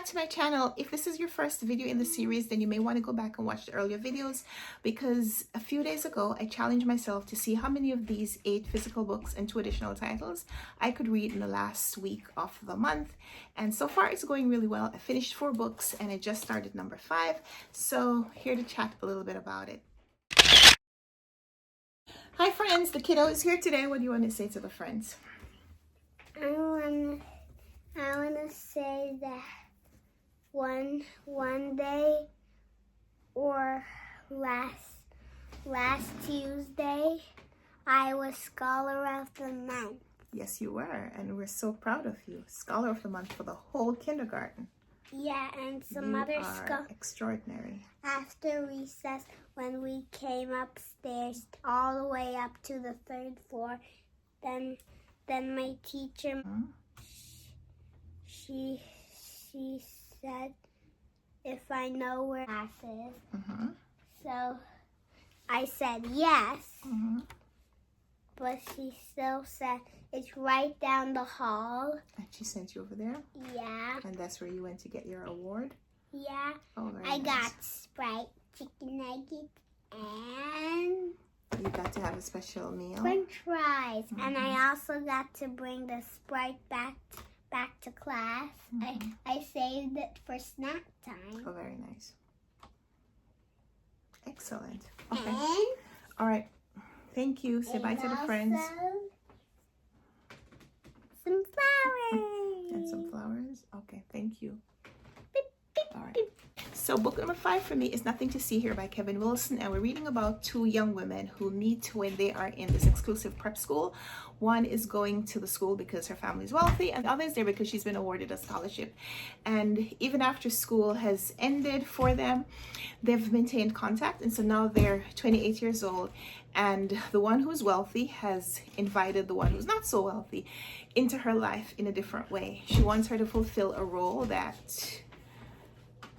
back to my channel. If this is your first video in the series, then you may want to go back and watch the earlier videos, because a few days ago I challenged myself to see how many of these 8 physical books and 2 additional titles I could read in the last week of the month, and so far it's going really well. I finished 4 books and I just started number 5, so here to chat a little bit about it. Hi friends, the kiddo is here today. What do you want to say to the friends? I want to say that one day or last Tuesday I was Scholar of the Month. Yes, you were, and we're so proud of you. Scholar of the Month for the whole kindergarten. Yeah, and some you other are extraordinary. After recess, when we came upstairs all the way up to the 3rd floor, then my teacher, she said if I know where class is. So I said yes, but she still said it's right down the hall. And she sent you over there? Yeah. And that's where you went to get your award? Yeah. Oh, very I nice. got Sprite, chicken nuggets, and you got to have a special meal? French fries. And I also got to bring the Sprite back to class. I saved it for snack time. Oh, very nice. Excellent. Okay. And all right. Thank you. Say bye to the friends. Some flowers. And some flowers. Okay, thank you. All right. So book number 5 for me is Nothing to See Here by Kevin Wilson, and we're reading about 2 young women who meet when they are in this exclusive prep school. One is going to the school because her family is wealthy, and the other is there because she's been awarded a scholarship. And even after school has ended for them, they've maintained contact, and so now they're 28 years old, and the one who's wealthy has invited the one who's not so wealthy into her life in a different way. She wants her to fulfill a role that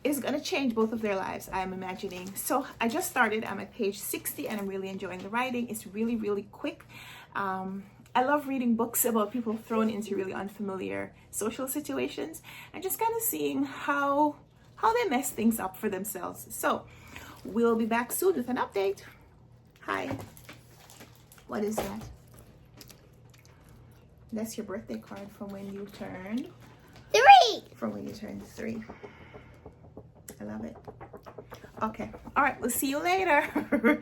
is going to change both of their lives, I'm imagining. So I just started. I'm at page 60 and I'm really enjoying the writing. It's really, really quick. I love reading books about people thrown into really unfamiliar social situations and just kind of seeing how they mess things up for themselves. So we'll be back soon with an update. Hi. What is that? That's your birthday card from when you turned 3. From when you turned 3. I love it. Okay. All right. We'll see you later.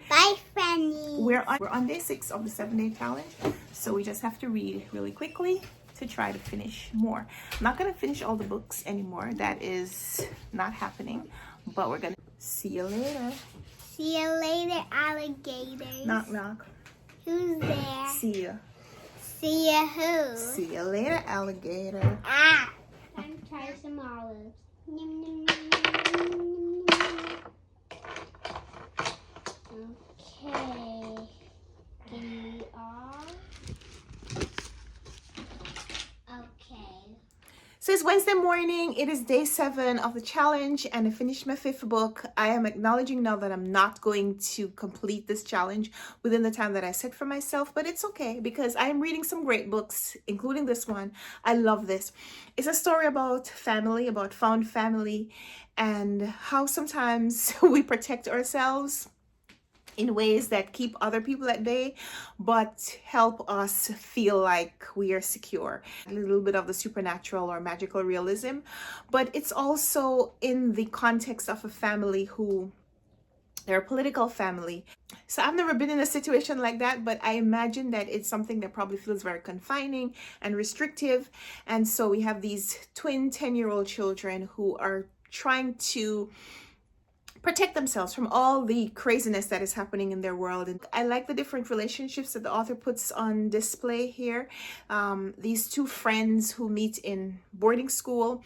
Bye, Fanny. We're on day 6 of the 7-day challenge. So we just have to read really quickly to try to finish more. I'm not going to finish all the books anymore. That is not happening. But we're going to see you later. See you later, alligators. Knock, knock. Who's there? See ya. See ya who? See you later, alligator. Ah. Time to try some olives. Nom, nom, nom, nom, nom, nom. Okay. Can we all? Okay. So it's Wednesday morning. It is day 7 of the challenge and I finished my 5th book. I am acknowledging now that I'm not going to complete this challenge within the time that I set for myself, but it's okay because I am reading some great books, including this one. I love this. It's a story about family, about found family, and how sometimes we protect ourselves in ways that keep other people at bay, but help us feel like we are secure. A little bit of the supernatural or magical realism, but it's also in the context of a family who, they're a political family. So I've never been in a situation like that, but I imagine that it's something that probably feels very confining and restrictive. And so we have these twin 10-year-old children who are trying to protect themselves from all the craziness that is happening in their world. And I like the different relationships that the author puts on display here. These 2 friends who meet in boarding school,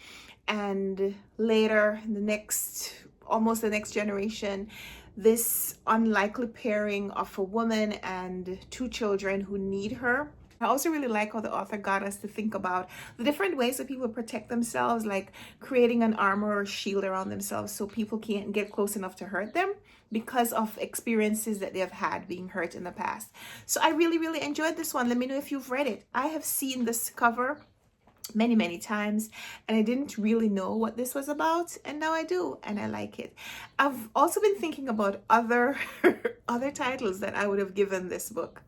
and later in almost the next generation, this unlikely pairing of a woman and 2 children who need her. I also really like how the author got us to think about the different ways that people protect themselves, like creating an armor or shield around themselves so people can't get close enough to hurt them because of experiences that they have had being hurt in the past. So I really, really enjoyed this one. Let me know if you've read it. I have seen this cover many times, and I didn't really know what this was about, and now I do, and I like it. I've also been thinking about other other titles that I would have given this book,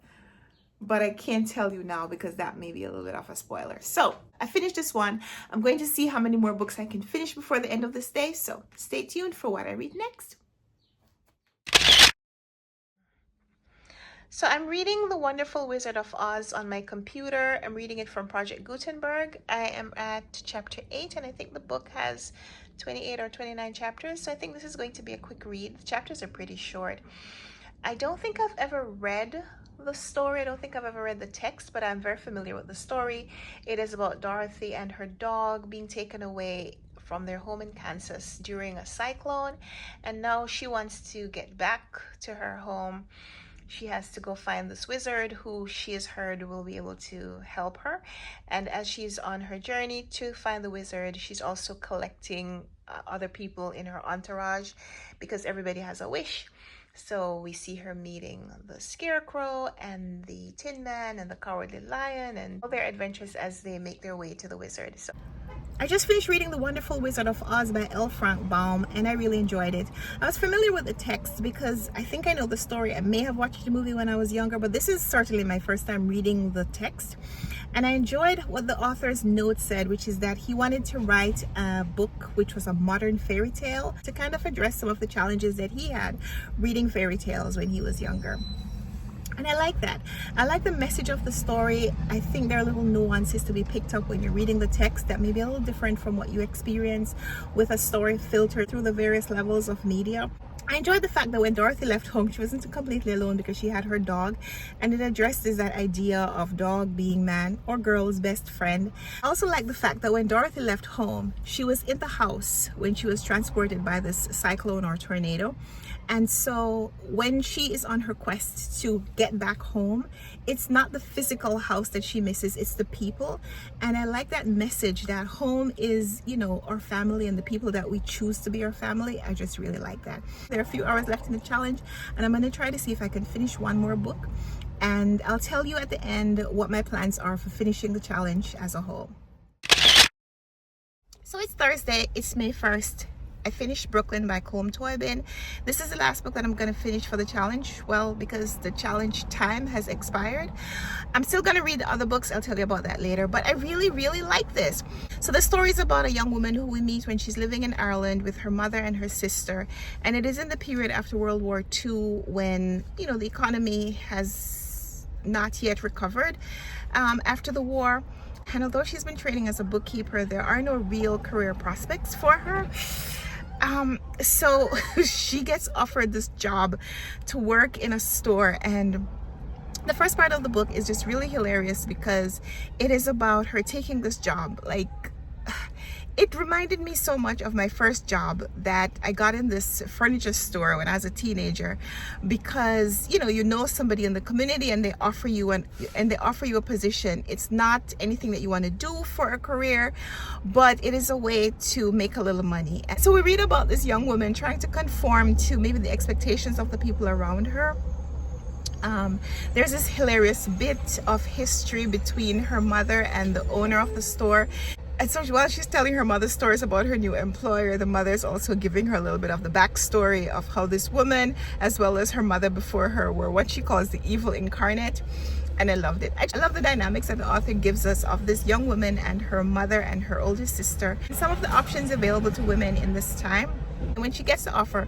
but I can't tell you now because that may be a little bit of a spoiler. So I finished this one. I'm going to see how many more books I can finish before the end of this day, so stay tuned for what I read next. So I'm reading The Wonderful Wizard of Oz on my computer. I'm reading it from Project Gutenberg. I am at chapter 8, and I think the book has 28 or 29 chapters, so I think this is going to be a quick read. The chapters are pretty short. I don't think I've ever read the story. I don't think I've ever read the text, but I'm very familiar with the story. It is about Dorothy and her dog being taken away from their home in Kansas during a cyclone, and now she wants to get back to her home. She has to go find this wizard who she has heard will be able to help her. And as she's on her journey to find the wizard, she's also collecting other people in her entourage because everybody has a wish. So we see her meeting the Scarecrow and the Tin Man and the Cowardly Lion and all their adventures as they make their way to the wizard. So I just finished reading The Wonderful Wizard of Oz by L. Frank Baum, and I really enjoyed it. I was familiar with the text because I think I know the story. I may have watched the movie when I was younger, but this is certainly my first time reading the text. And I enjoyed what the author's note said, which is that he wanted to write a book which was a modern fairy tale to kind of address some of the challenges that he had reading fairy tales when he was younger. And I like that. I like the message of the story. I think there are little nuances to be picked up when you're reading the text that may be a little different from what you experience with a story filtered through the various levels of media. I enjoyed the fact that when Dorothy left home, she wasn't completely alone because she had her dog, and it addresses that idea of dog being man or girl's best friend. I also like the fact that when Dorothy left home, she was in the house when she was transported by this cyclone or tornado. And so when she is on her quest to get back home, it's not the physical house that she misses, it's the people. And I like that message that home is, you know, our family and the people that we choose to be our family. I just really like that. There are a few hours left in the challenge, and I'm going to try to see if I can finish one more book. And I'll tell you at the end what my plans are for finishing the challenge as a whole. So it's Thursday, it's May 1st. I finished Brooklyn by Colm Toibin. This is the last book that I'm going to finish for the challenge. Well, because the challenge time has expired. I'm still going to read the other books. I'll tell you about that later. But I really like this. So the story is about a young woman who we meet when she's living in Ireland with her mother and her sister. And it is in the period after World War II when, you know, the economy has not yet recovered after the war. And although she's been training as a bookkeeper, there are no real career prospects for her. So she gets offered this job to work in a store, and the first part of the book is just really hilarious because it is about her taking this job. Like, it reminded me so much of my first job that I got in this furniture store when I was a teenager, because you know somebody in the community and they offer you a position. It's not anything that you want to do for a career, but it is a way to make a little money. And so we read about this young woman trying to conform to maybe the expectations of the people around her. There's this hilarious bit of history between her mother and the owner of the store. And so while she's telling her mother stories about her new employer, the mother is also giving her a little bit of the backstory of how this woman, as well as her mother before her, were what she calls the evil incarnate. And I loved it. I love the dynamics that the author gives us of this young woman and her mother and her older sister, and some of the options available to women in this time. And when she gets the offer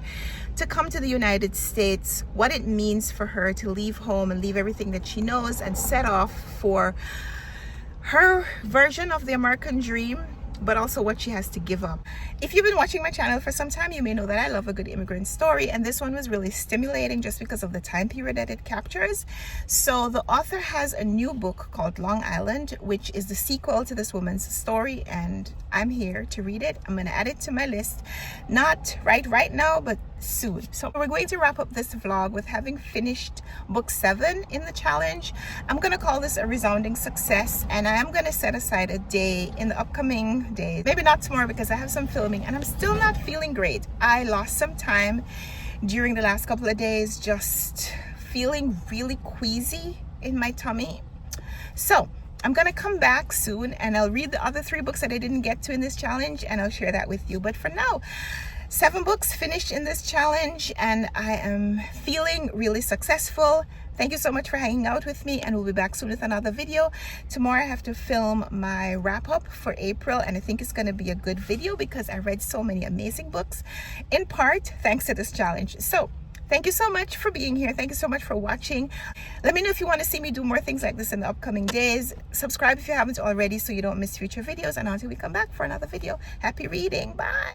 to come to the United States, what it means for her to leave home and leave everything that she knows and set off for her version of the American dream, but also what she has to give up. If you've been watching my channel for some time, you may know that I love a good immigrant story, and this one was really stimulating just because of the time period that it captures. So the author has a new book called Long Island, which is the sequel to this woman's story, and I'm here to read it. I'm going to add it to my list, not right now, but soon. So we're going to wrap up this vlog with having finished book 7 in the challenge. I'm going to call this a resounding success, and I am going to set aside a day in the upcoming days, maybe not tomorrow because I have some filming and I'm still not feeling great. I lost some time during the last couple of days, just feeling really queasy in my tummy. So I'm gonna come back soon and I'll read the other 3 books that I didn't get to in this challenge, and I'll share that with you. But for now, 7 books finished in this challenge, and I am feeling really successful. Thank you so much for hanging out with me, and we'll be back soon with another video. Tomorrow I have to film my wrap-up for April, and I think it's going to be a good video because I read so many amazing books, in part thanks to this challenge. So thank you so much for being here. Thank you so much for watching. Let me know if you want to see me do more things like this in the upcoming days. Subscribe if you haven't already so you don't miss future videos. And until we come back for another video, happy reading. Bye.